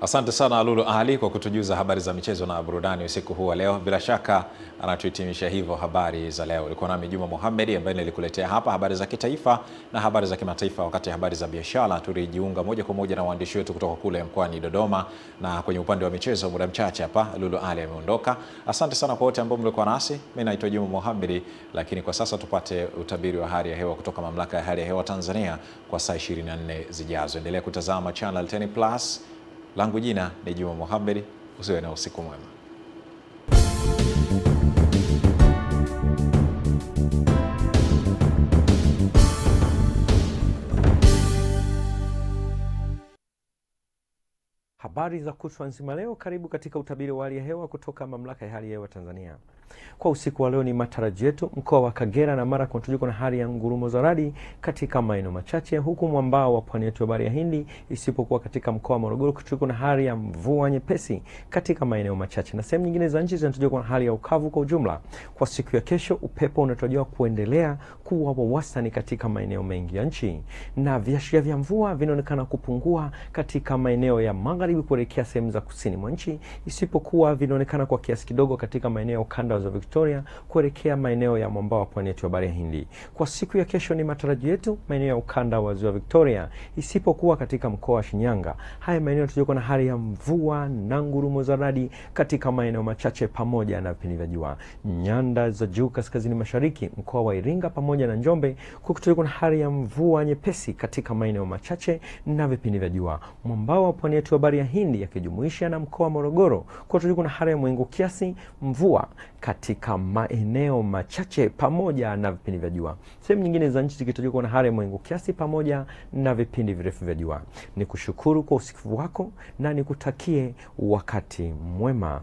Asante sana Lulu Ali kwa kutujuza habari za michezo na burudani usiku huu wa leo. Bila shaka anatuhitimisha hivyo habari za leo. Ulikuwa nami Juma Mohamed ambaye nilikuletea hapa habari za kitaifa na habari za kimataifa. Wakati habari za biashara tulijiunga moja kwa moja na waandishi wetu kutoka kule mkoani Dodoma, na kwenye upande wa michezo muda mchache hapa Lulu Ali ameondoka. Asante sana kwa wote ambao mlikuwa nasi. Mimi naitwa Juma Mohamed, lakini kwa sasa tupate utabiri wa hali ya hewa kutoka Mamlaka ya Hali ya Hewa Tanzania kwa saa 24 zijazo. Endelea kutazama Channel 10 Plus. Langu jina ni Juma Mohamed. Usiwe na usiku mwema. Habari za kutwa nzima leo, karibu katika utabiri wa hali ya hewa kutoka Mamlaka ya Hali ya Hewa Tanzania. Kwa usiku wa leo ni matarajio yetu mkoa wa Kagera na Mara kunatujiko na hali ya ngurumo za radi katika maeneo machache, huku mwambao wa pwani yetu ya Bahari ya Hindi isipokuwa katika mkoa wa Morogoro kunatujiko na hali ya mvua nyepesi katika maeneo machache, na sehemu nyingine za nchi zinatujiko na hali ya ukavu kwa ujumla. Kwa siku ya kesho upepo unatarajiwa kuendelea kuwa wa wastani katika maeneo mengi ya nchi, na viashiria vya mvua vinaonekana kupungua katika maeneo ya magharibi kuelekea sehemu za kusini mwa nchi, isipokuwa vinaonekana kwa kiasi kidogo katika maeneo ya ukanda wa Victoria kuelekea maeneo ya mwambao wa pwani yetu ya Bahari ya Hindi. Kwa siku ya kesho ni matarajio yetu maeneo ya ukanda wa Ziwa Victoria isipokuwa katika mkoa wa Shinyanga. Haya maeneo tuliko na hali ya mvua na ngurumo za radi katika maeneo machache pamoja na vipindi vya jua. Nyanda za juu kaskazini mashariki, mkoa wa Iringa pamoja na Njombe kuko na hali ya mvua nyepesi katika maeneo machache na vipindi vya jua. Mwambao wa pwani yetu ya Bahari ya Hindi yakijumuisha na mkoa wa Morogoro kwa tuliko na hali ya mawingu kiasi, mvua katika maeneo machache pamoja na vipindi vya jua. Sehemu nyingine za nchi zikitojwa na hali ya mawingu kiasi pamoja na vipindi virefu vya jua. Nikushukuru kwa usikivu wako na nikutakie wakati mwema.